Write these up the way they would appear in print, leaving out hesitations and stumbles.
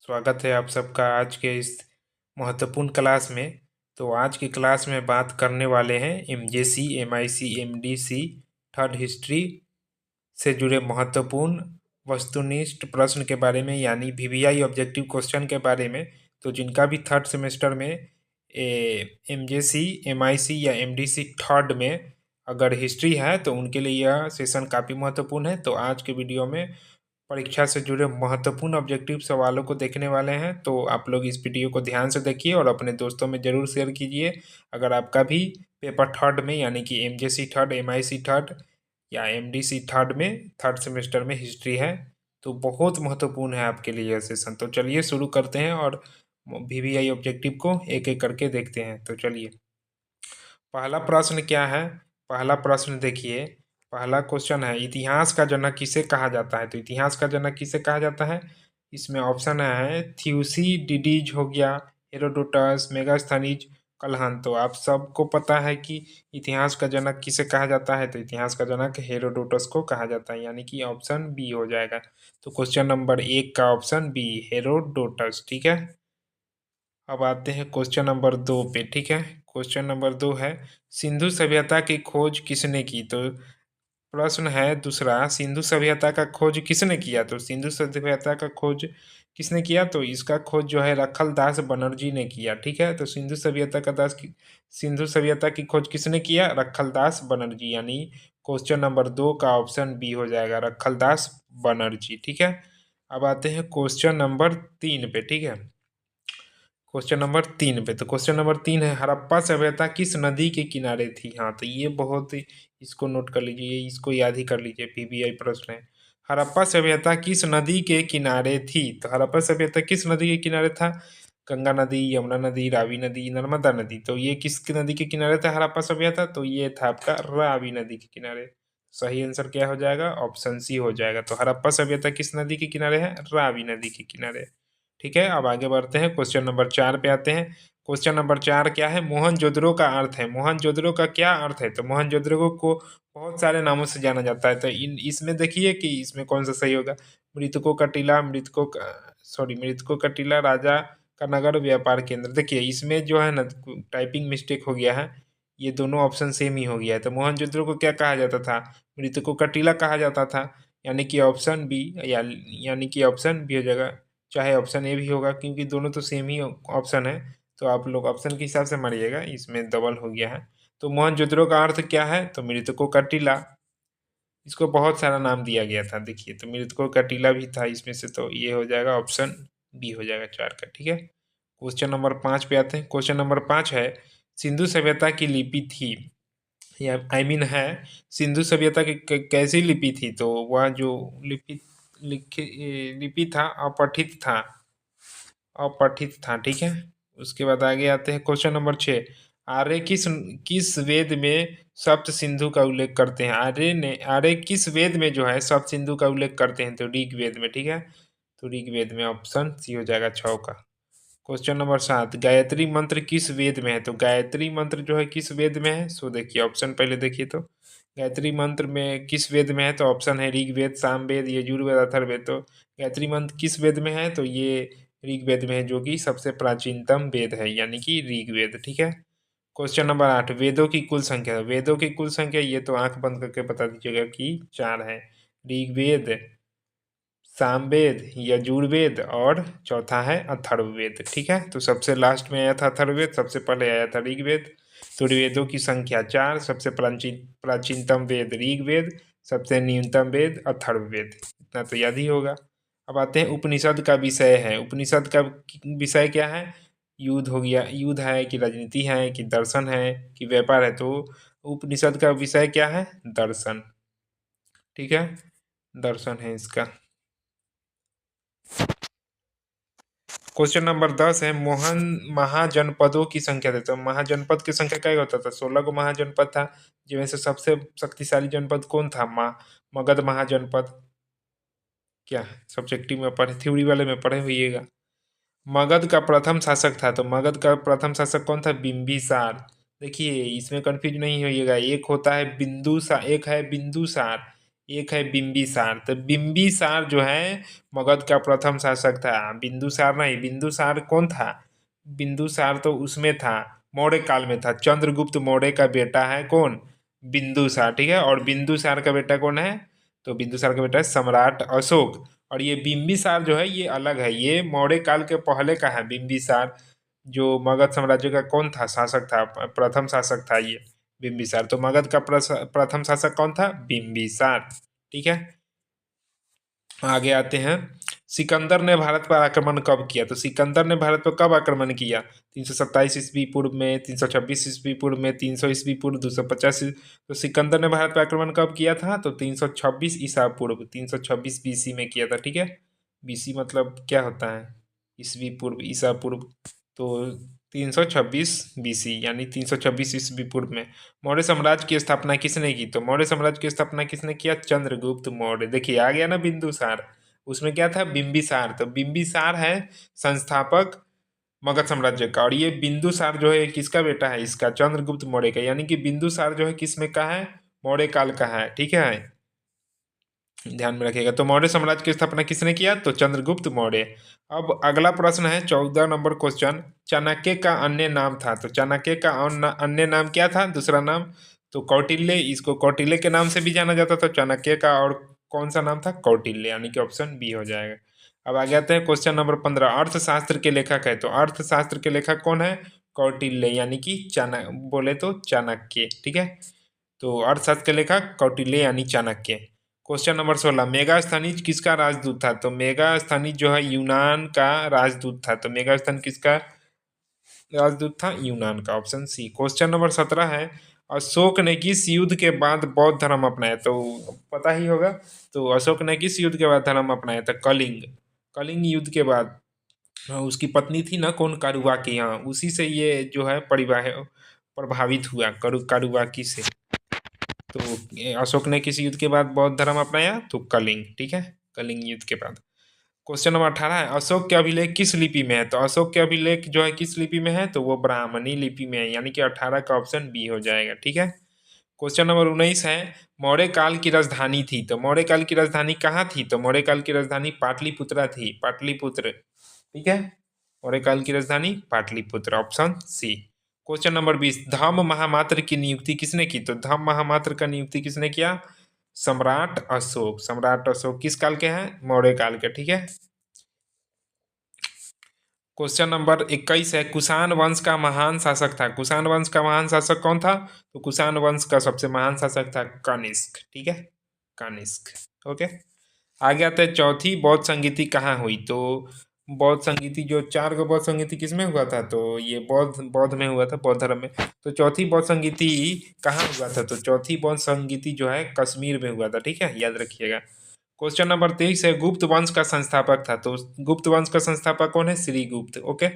स्वागत है आप सबका आज के इस महत्वपूर्ण क्लास में। तो आज की क्लास में बात करने वाले हैं MJC, MIC, MDC third history से जुड़े महत्वपूर्ण वस्तुनिष्ठ प्रश्न के बारे में, यानी वीवीआई ऑब्जेक्टिव क्वेश्चन के बारे में। तो जिनका भी थर्ड सेमेस्टर में एमजेसी, एमआईसी या एमडीसी थर्ड में अगर हिस्ट्री है तो उनके लिए यह सेशन काफ़ी महत्वपूर्ण है। तो आज के वीडियो में परीक्षा से जुड़े महत्वपूर्ण ऑब्जेक्टिव सवालों को देखने वाले हैं। तो आप लोग इस वीडियो को ध्यान से देखिए और अपने दोस्तों में ज़रूर शेयर कीजिए। अगर आपका भी पेपर थर्ड में, यानी कि एमजेसी थर्ड, एमआईसी थर्ड या एमडीसी थर्ड में थर्ड सेमेस्टर में हिस्ट्री है, तो बहुत महत्वपूर्ण है आपके लिए यह सेशन। तो चलिए शुरू करते हैं और वीवीआई ऑब्जेक्टिव को एक एक करके देखते हैं। तो चलिए, पहला प्रश्न क्या है। पहला प्रश्न देखिए, पहला क्वेश्चन है, इतिहास का जनक किसे कहा जाता है। तो इतिहास का जनक किसे कहा जाता है, इसमें ऑप्शन है थ्यूसिडिडीज हो गया, हेरोडोटस, मेगास्थनीज, कलहन। तो आप सबको पता है कि इतिहास का जनक किसे कहा जाता है। तो इतिहास का जनक हेरोडोटस को कहा जाता है, यानी कि ऑप्शन बी हो जाएगा। तो क्वेश्चन नंबर 1 का ऑप्शन बी, हेरोडोटस। ठीक है, अब आते हैं क्वेश्चन नंबर 2 पे। ठीक है, क्वेश्चन नंबर 2 है, सिंधु सभ्यता की खोज किसने की। तो प्रश्न है दूसरा, सिंधु सभ्यता का खोज किसने किया। तो सिंधु सभ्यता का खोज किसने किया, तो इसका खोज जो है रखलदास बनर्जी ने किया। ठीक है, तो सिंधु सभ्यता की खोज किसने किया, रखलदास बनर्जी, यानी क्वेश्चन नंबर 2 का ऑप्शन बी हो जाएगा, रखलदास बनर्जी। ठीक है, अब आते हैं क्वेश्चन नंबर 3 पे। ठीक है, क्वेश्चन नंबर 3 पे, तो क्वेश्चन नंबर 3 है, हड़प्पा सभ्यता किस नदी के किनारे थी। हाँ, तो ये बहुत इसको नोट कर लीजिए, इसको याद ही कर लीजिए, पीबीआई प्रश्न है। हड़प्पा सभ्यता किस नदी के किनारे थी। तो हड़प्पा सभ्यता किस नदी के किनारे था, गंगा नदी, यमुना नदी, रावी नदी, नर्मदा नदी। तो ये किस नदी के किनारे था हड़प्पा सभ्यता, तो ये था आपका रावी नदी के किनारे। सही आंसर क्या हो जाएगा, ऑप्शन सी हो जाएगा। तो हड़प्पा सभ्यता किस नदी के किनारे है, रावी नदी के किनारे। ठीक है, अब आगे बढ़ते हैं, क्वेश्चन नंबर 4 पे आते हैं। क्वेश्चन नंबर 4 क्या है, मोहनजोदड़ो का अर्थ है। मोहनजोदड़ो का क्या अर्थ है, तो मोहनजोदड़ो को बहुत सारे नामों से जाना जाता है। तो इसमें देखिए कि इसमें कौन सा सही होगा। मृतकों का टीला, मृतकों का टीला, राजा का नगर, व्यापार केंद्र। देखिए इसमें जो है ना, टाइपिंग मिस्टेक हो गया है, ये दोनों ऑप्शन सेम ही हो गया है। तो मोहनजोदड़ो को क्या कहा जाता था, मृतकों का टीला कहा जाता था, यानी कि ऑप्शन बी, यानी कि ऑप्शन बी हो जाएगा। चाहे ऑप्शन ए भी होगा, क्योंकि दोनों तो सेम ही ऑप्शन है। तो आप लोग ऑप्शन के हिसाब से मारिएगा, इसमें डबल हो गया है। तो मोहनजोदड़ो का अर्थ क्या है, तो मृतकों का टीला। इसको बहुत सारा नाम दिया गया था, देखिए, तो मृतकों का टीला भी था इसमें से। तो ये हो जाएगा ऑप्शन बी हो जाएगा 4 का। ठीक है, क्वेश्चन नंबर 5 पे आते हैं। क्वेश्चन नंबर 5 है, सिंधु सभ्यता की लिपि थी, या है, सिंधु सभ्यता की कैसी लिपि थी। तो वह जो लिपि था, अपठित था, अपठित था। ठीक है, उसके बाद आगे आते हैं क्वेश्चन नंबर 6, आर्य किस किस वेद में सप्त सिंधु का उल्लेख करते हैं। आर्य किस वेद में जो है सप्त सिंधु का उल्लेख करते हैं, तो ऋग्वेद में। ठीक है, तो ऋग्वेद में, ऑप्शन सी हो जाएगा 6 का। क्वेश्चन नंबर 7, गायत्री मंत्र किस वेद में है। तो गायत्री मंत्र जो है किस वेद में है, सो देखिए ऑप्शन पहले देखिए। तो गायत्री मंत्र में किस वेद में है, तो ऑप्शन है ऋग्वेद, सामवेद, यजुर्वेद, अथर्ववेद। तो गायत्री मंत्र किस वेद में है, तो ये ऋग्वेद में है, जो कि सबसे प्राचीनतम वेद है, यानी कि ऋग्वेद। ठीक है, क्वेश्चन नंबर 8, वेदों की कुल संख्या। वेदों की कुल संख्या ये तो आंख बंद करके बता दीजिएगा कि 4 है, ऋग्वेद, सामवेद, यजुर्वेद और चौथा है अथर्ववेद। ठीक है, तो सबसे लास्ट में आया था अथर्ववेद, सबसे पहले आया था ऋग्वेद। तो वेदों की संख्या 4, सबसे प्राचीनतम वेद ऋग्वेद, सबसे न्यूनतम वेद अथर्ववेद। इतना तो याद ही होगा। अब आते हैं उपनिषद का विषय है। उपनिषद का विषय क्या है, युद्ध हो गया, युद्ध है कि राजनीति है कि दर्शन है कि व्यापार है। तो उपनिषद का विषय क्या है, दर्शन। ठीक है, दर्शन है इसका। क्वेश्चन नंबर 10 है, मोहन महाजनपदों की संख्या देता है। महाजनपद की संख्या क्या होता था, 16 को महाजनपद था, जिनमें से सबसे शक्तिशाली जनपद कौन था, मगध महाजनपद। क्या सब्जेक्टिव में पढ़े, थ्योरी वाले में पढ़े होइएगा। मगध का प्रथम शासक था, तो मगध का प्रथम शासक कौन था, बिंबिसार। देखिए इसमें कंफ्यूज नहीं होइएगा, एक होता है बिंदुसार, एक है बिंदुसार, एक है बिंबिसार। तो बिंबिसार जो है मगध का प्रथम शासक था, बिंदुसार नहीं। बिंदुसार कौन था? बिंदुसार तो उसमें था, मौर्य काल में था। चंद्रगुप्त मौर्य का बेटा है कौन? बिंदुसार, ठीक है। और बिंदुसार का बेटा कौन है? तो बिंदुसार का बेटा है सम्राट अशोक। और ये बिंबिसार जो है ये अलग है, ये मौर्य काल के पहले का है। बिंबिसार जो मगध साम्राज्य का कौन था? शासक था, प्रथम शासक था ये बिंबिसार। तो मगध का प्रथम शासक कौन था? बिंबिसार, ठीक है। आगे आते हैं, सिकंदर ने भारत पर आक्रमण कब किया? तो सिकंदर ने भारत पर कब आक्रमण किया? 327 ईस्वी पूर्व में, 326 ईस्वी पूर्व में, 300 ईस्वी पूर्व, 250। तो सिकंदर ने भारत पर आक्रमण कब किया था? तो 326 ईसा पूर्व, 326 बीसी में किया था, ठीक है। बीसी मतलब क्या होता है? ईस्वी पूर्व, ईसा पूर्व। तो 326 बीसी यानी 326 ईस्वी पूर्व में। मौर्य साम्राज्य की स्थापना किसने की? तो मौर्य साम्राज्य की स्थापना किसने किया? चंद्रगुप्त मौर्य। देखिए आ गया ना बिंदुसार, उसमें क्या था? बिंबिसार। तो बिंबिसार है संस्थापक मगध साम्राज्य का, और ये बिंदुसार जो है किसका बेटा है? इसका चंद्रगुप्त मौर्य का। यानी कि बिंदुसार जो है किसमें का है? मौर्य काल का है, ठीक है। ध्यान में रखिएगा। तो मौर्य साम्राज्य की स्थापना किसने किया? तो चंद्रगुप्त मौर्य। अब अगला प्रश्न है 14 नंबर क्वेश्चन, चाणक्य का अन्य नाम था। तो चाणक्य का अन्य नाम क्या था? दूसरा नाम तो कौटिल्य, इसको कौटिल्य के नाम से भी जाना जाता था चाणक्य का। और कौन सा नाम था? कौटिल्य, यानी कि ऑप्शन बी हो जाएगा। अब आगे आते हैं क्वेश्चन नंबर 15, अर्थशास्त्र के लेखक है। तो अर्थशास्त्र के लेखक कौन है? कौटिल्य, यानी कि बोले तो चाणक्य, ठीक है। तो अर्थशास्त्र के लेखक कौटिल्य यानी चाणक्य। क्वेश्चन नंबर 16, मेगास्थनीज किसका राजदूत था? तो मेगास्थनीज जो है यूनान का राजदूत था। तो मेगास्थन किसका राजदूत था? यूनान का, ऑप्शन सी। क्वेश्चन नंबर 17 है, अशोक ने किस युद्ध के बाद बौद्ध धर्म अपनाया? तो पता ही होगा। तो अशोक ने किस युद्ध के बाद धर्म अपनाया था? कलिंग, कलिंग युद्ध के बाद। हाँ, उसकी पत्नी थी ना कौन? कारुबाकी, हाँ उसी से ये जो है प्रभावित हुआ, कारुबाकी से। तो अशोक ने किस युद्ध के बाद बौद्ध धर्म अपनाया? तो कलिंग, ठीक है, कलिंग युद्ध के बाद। क्वेश्चन नंबर 18 है, अशोक के अभिलेख किस लिपि में है? तो अशोक के अभिलेख जो है किस लिपि में है? तो वो ब्राह्मणी लिपि में है, यानी कि 18 का ऑप्शन बी हो जाएगा, ठीक है। क्वेश्चन नंबर 19 है, मौर्य काल की राजधानी थी। तो मौर्य काल की राजधानी कहाँ थी? तो मौर्य काल की राजधानी पाटलिपुत्रा थी, पाटलिपुत्र, ठीक है। मौर्य काल की राजधानी Pataliputra, option C. Question number 20, धम्म महामात्र की नियुक्ति किसने की? तो धम्म महामात्र का नियुक्ति किसने किया? सम्राट अशोक। सम्राट अशोक किस काल के हैं? मौर्य काल के, ठीक है। क्वेश्चन नंबर 21 है, कुषाण वंश का महान शासक था। कुषाण वंश का महान शासक कौन था? तो कुषाण वंश का सबसे महान शासक था कनिष्क, ठीक है, कनिष्क, ओके। आगे आते हैं, चौथी बौद्ध संगीति कहाँ हुई? तो बौद्ध संगीति जो 4 गो बौद्ध संगीति किसमें हुआ था? तो ये बौद्ध बौद्ध में हुआ था, बौद्ध धर्म में। तो चौथी बौद्ध संगीति कहाँ हुआ था? तो चौथी बौद्ध संगीति जो है कश्मीर में हुआ था, ठीक है, याद रखिएगा। क्वेश्चन नंबर 23 है, गुप्त वंश का संस्थापक था। तो गुप्त वंश का संस्थापक कौन है? श्रीगुप्त, ओके।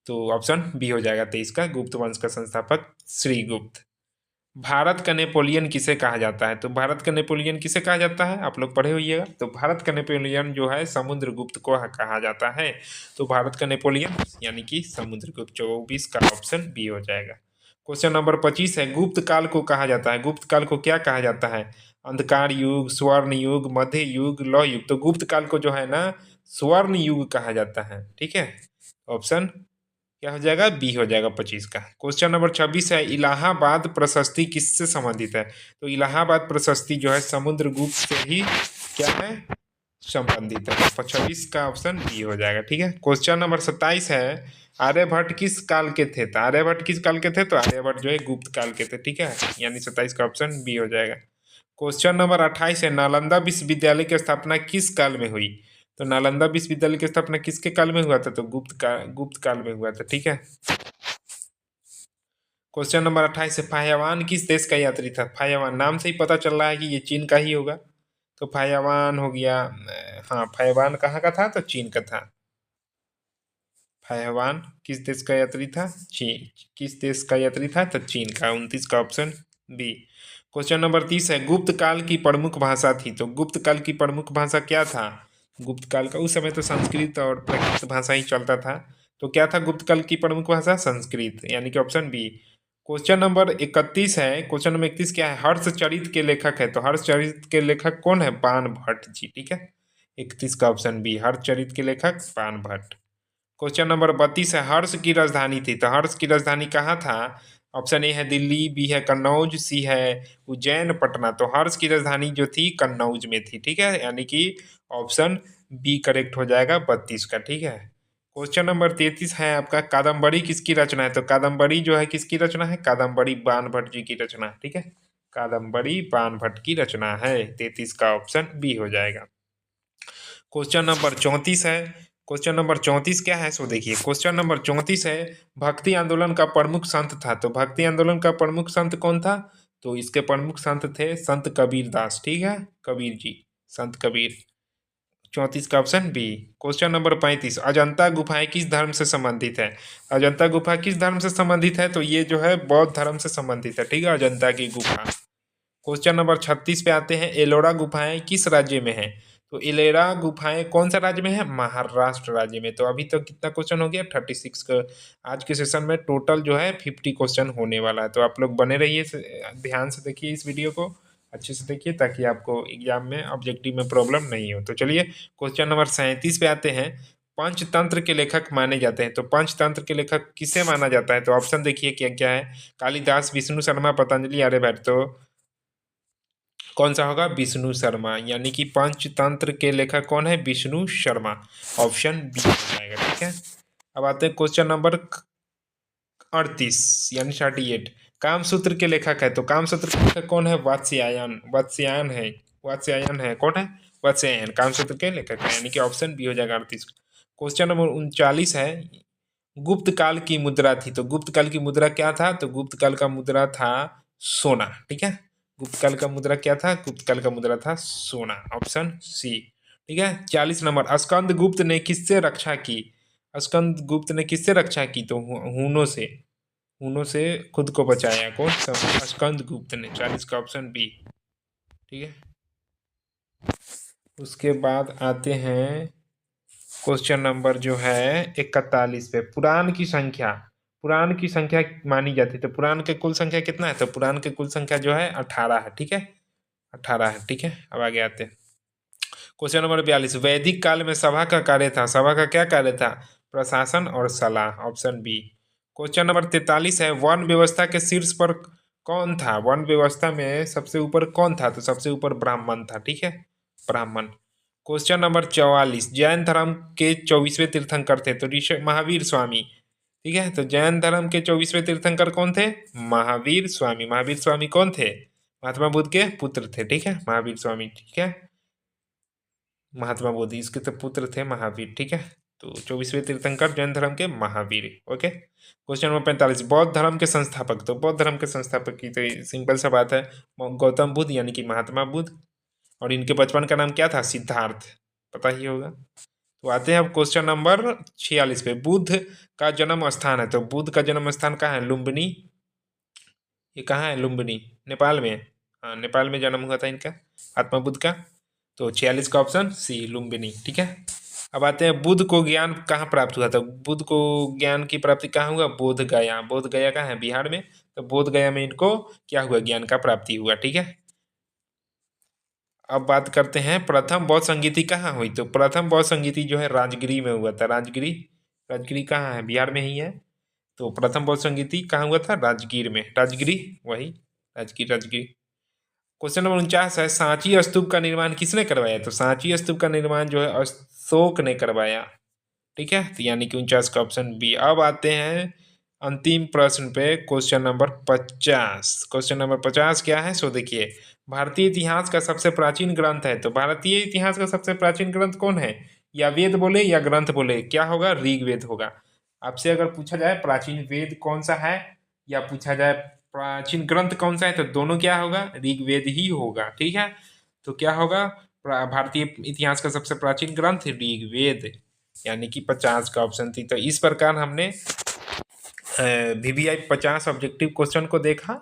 तो ऑप्शन बी हो जाएगा 23 का, गुप्त वंश का संस्थापक श्रीगुप्त। भारत का नेपोलियन किसे कहा जाता है? तो भारत का नेपोलियन किसे कहा जाता है? आप लोग पढ़े होइएगा। तो भारत का नेपोलियन जो है समुद्रगुप्त को कहा जाता है। तो भारत का नेपोलियन यानी कि समुद्रगुप्त, 24 का ऑप्शन बी हो जाएगा। क्वेश्चन नंबर 25 है, गुप्त काल को कहा जाता है। गुप्त काल को क्या कहा जाता है? अंधकार युग, स्वर्ण युग, मध्य युग, लौह युग। तो गुप्त काल को जो है ना स्वर्ण युग कहा जाता है, ठीक है। ऑप्शन क्या हो जाएगा? बी हो जाएगा 25 का। क्वेश्चन नंबर 26 है, इलाहाबाद प्रशस्ति किससे संबंधित है? तो इलाहाबाद प्रशस्ति जो है समुद्रगुप्त से ही क्या है? संबंधित है। 26 का ऑप्शन बी हो जाएगा, ठीक है। क्वेश्चन नंबर 27 है, आर्यभट्ट किस काल के थे? तो आर्यभट्ट किस काल के थे? तो आर्यभट्ट जो है गुप्त काल के थे, ठीक है, यानी 27 का ऑप्शन बी हो जाएगा। क्वेश्चन नंबर 28 है, नालंदा विश्वविद्यालय की स्थापना किस काल में हुई? तो नालंदा विश्वविद्यालय की स्थापना किसके काल में हुआ था? तो गुप्त काल में हुआ था, ठीक है। क्वेश्चन नंबर 28 है, फायावान किस देश का यात्री था? फायावान नाम से ही पता चल रहा है कि ये चीन का ही होगा। तो फायावान हो गया, हाँ फायावान कहाँ का था? तो चीन का था। फायावान किस देश का यात्री था? चीन। किस देश का यात्री था? तो चीन का, 29 का ऑप्शन बी। क्वेश्चन नंबर 30 है, गुप्त काल की प्रमुख भाषा थी। तो गुप्त काल की प्रमुख भाषा क्या था? गुप्त काल का उस समय तो संस्कृत और प्राकृत भाषा ही चलता था। तो क्या था गुप्त काल की प्रमुख भाषा? संस्कृत, यानी कि ऑप्शन बी। क्वेश्चन नंबर 31 है। क्वेश्चन नंबर 31 क्या है? हर्षचरित के लेखक है, तो हर्षचरित के लेखक कौन है? बाण भट्ट जी। ठीक है, 31 का ऑप्शन बी, हर्षचरित के लेखक बाण भट्ट। क्वेश्चन नंबर 32 है। हर्ष की राजधानी थी, तो हर्ष की राजधानी कहाँ था? ऑप्शन ए है दिल्ली, बी है कन्नौज, सी है उज्जैन, पटना। तो हर्ष की राजधानी जो थी कन्नौज में थी। ठीक है, यानी कि ऑप्शन बी करेक्ट हो जाएगा 32 का। ठीक है, क्वेश्चन नंबर 33 है आपका, कादम्बरी किसकी रचना है? तो कादम्बरी जो है किसकी रचना है? कादम्बरी बाण भट्ट जी की रचना। ठीक है, कादम्बरी बाण भट्ट की रचना है। 33 का ऑप्शन बी हो जाएगा। क्वेश्चन नंबर 34 है। क्वेश्चन नंबर 34 क्या है सो देखिए, क्वेश्चन नंबर 34 है। भक्ति आंदोलन का प्रमुख संत था, तो भक्ति आंदोलन का प्रमुख संत कौन था? तो इसके प्रमुख संत थे संत कबीर दास। ठीक है, कबीर जी, संत कबीर। 34 का option B. Question number 35, Ajanta गुफाएं किस धर्म से संबंधित है? अजंता गुफा किस धर्म से संबंधित है? तो ये जो है बौद्ध धर्म से संबंधित है। ठीक है, अजंता की गुफा। क्वेश्चन नंबर 36 पे आते हैं, एलोरा गुफाएं किस राज्य में है? तो एलोरा गुफाएं कौन सा राज्य में है? महाराष्ट्र राज्य में। तो अभी तक कितना क्वेश्चन हो गया? 36 का। आज के सेशन में टोटल जो है 50 क्वेश्चन होने वाला है, तो आप लोग बने रहिए, ध्यान से देखिए इस वीडियो को, अच्छे से देखिए, ताकि आपको एग्जाम में ऑब्जेक्टिव में प्रॉब्लम नहीं हो। तो चलिए क्वेश्चन नंबर 37 पे आते हैं। पंचतंत्र के लेखक माने जाते हैं, तो पंचतंत्र के लेखक किसे माना जाता है? तो ऑप्शन देखिए क्या क्या है। कालिदास, विष्णु शर्मा, पतंजलि, आर्यभट्ट। तो कौन सा होगा? विष्णु शर्मा, यानी कि पंचतंत्र के लेखक कौन है? विष्णु शर्मा। ऑप्शन बी हो जाएगा। ठीक है, अब आते हैं क्वेश्चन नंबर 38 यानी 38। कामसूत्र के लेखक है, तो कामसूत्र के लेखक कौन है? वात्स्यायन। वात्स्यायन है, वात्स्यायन है, कौन है? वात्स्यायन कामसूत्र के लेखक है, यानी कि ऑप्शन बी हो जाएगा 38। क्वेश्चन नंबर 39 है। गुप्त काल की मुद्रा थी, तो गुप्त काल की मुद्रा क्या था? तो गुप्त काल का मुद्रा था सोना। ठीक है, गुप्त काल का मुद्रा क्या था? गुप्त काल का मुद्रा था सोना। Option C. ठीक है, 40 नंबर, स्कंद गुप्त ने किससे रक्षा की? स्कंद गुप्त ने किससे रक्षा की? तो हूनों से, हूनों से खुद को बचाया। कौन? स्कंद गुप्त ने। 40 का ऑप्शन बी। ठीक है, उसके बाद आते हैं क्वेश्चन नंबर जो है 41 पे। पुराण की संख्या, पुराण की संख्या मानी जाती है, तो पुराण के कुल संख्या कितना है? तो पुराण के कुल संख्या जो है 18 है। ठीक है, 18 है। ठीक है, अब आगे आते हैं क्वेश्चन नंबर 42। वैदिक काल में सभा का कार्य था, सभा का क्या कार्य था? प्रशासन और सलाह। Option B. क्वेश्चन नंबर 43 है। वन व्यवस्था के शीर्ष पर कौन था? वन व्यवस्था में सबसे ऊपर कौन था? तो सबसे ऊपर ब्राह्मण था। ठीक है, ब्राह्मण। क्वेश्चन नंबर 44, जैन धर्म के 24वें तीर्थंकर थे, तो ऋषि महावीर स्वामी। ठीक है, तो जैन धर्म के 24वें तीर्थंकर कौन थे? महावीर स्वामी। महावीर स्वामी कौन थे? महात्मा बुद्ध के पुत्र थे। ठीक है, महावीर स्वामी। ठीक है, महात्मा बुद्ध इसके तो पुत्र थे महावीर। ठीक है, तो 24वें तीर्थंकर जैन धर्म के महावीर। ओके, क्वेश्चन नंबर 45, बौद्ध धर्म के संस्थापक। तो बौद्ध धर्म के संस्थापक की तो सिंपल सा बात है, गौतम बुद्ध यानी कि महात्मा बुद्ध। और इनके बचपन का नाम क्या था? सिद्धार्थ, पता ही होगा। तो आते हैं अब क्वेश्चन नंबर 46 पे। बुद्ध का जन्म स्थान है, तो बुद्ध का जन्म स्थान कहाँ है? लुम्बिनी। ये कहाँ है? लुम्बिनी, नेपाल में। हाँ, नेपाल में जन्म हुआ था इनका, महात्मा बुद्ध का। तो 46 का ऑप्शन सी, लुम्बिनी। ठीक है, अब आते हैं बुद्ध को ज्ञान कहाँ प्राप्त हुआ था? बुद्ध को ज्ञान की प्राप्ति कहाँ हुआ? बोध गया। बोध गया कहाँ है? बिहार में। तो बोध गया में इनको क्या हुआ? ज्ञान का प्राप्ति हुआ। ठीक है, अब बात करते हैं प्रथम बौद्ध संगीति कहाँ हुई? तो प्रथम बौद्ध संगीति जो है राजगिरी में हुआ था। राजगिरी, राजगिरी कहाँ है? बिहार में ही है। तो प्रथम बौद्ध संगीति कहाँ हुआ था? राजगीर में। राजगिरी, वही राजगीर, राजगिरी। क्वेश्चन नंबर 49 है। सांची स्तूप का निर्माण किसने करवाया? तो सांची स्तूप का निर्माण जो है अशोक ने करवाया। ठीक है, तो यानी कि 49 का ऑप्शन बी। अब आते हैं अंतिम प्रश्न पे, क्वेश्चन नंबर 50। क्वेश्चन नंबर 50 क्या है सो देखिए, भारतीय इतिहास का सबसे प्राचीन ग्रंथ है, तो भारतीय इतिहास का सबसे प्राचीन ग्रंथ कौन है? या वेद बोले या ग्रंथ बोले, क्या होगा? ऋग्वेद होगा। आपसे अगर पूछा जाए प्राचीन वेद कौन सा है, या पूछा जाए प्राचीन ग्रंथ कौन सा है, तो दोनों क्या होगा? ऋग्वेद ही होगा। ठीक है, तो क्या होगा? भारतीय इतिहास का सबसे प्राचीन ग्रंथ ऋग्वेद, यानी कि 50 का ऑप्शन थी। तो इस प्रकार हमने VVI 50 ऑब्जेक्टिव क्वेश्चन को देखा,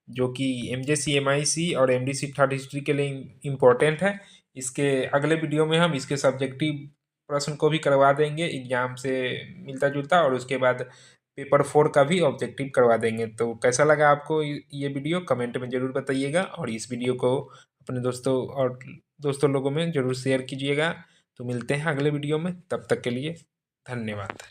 जो कि MJC MIC और MDC थर्ड हिस्ट्री के लिए इम्पोर्टेंट है। इसके अगले वीडियो में हम इसके सब्जेक्टिव प्रश्न को भी करवा देंगे एग्जाम से मिलता जुलता, और उसके बाद पेपर 4 का भी ऑब्जेक्टिव करवा देंगे। तो कैसा लगा आपको ये वीडियो कमेंट में ज़रूर बताइएगा, और इस वीडियो को अपने दोस्तों लोगों में ज़रूर शेयर कीजिएगा। तो मिलते हैं अगले वीडियो में, तब तक के लिए धन्यवाद।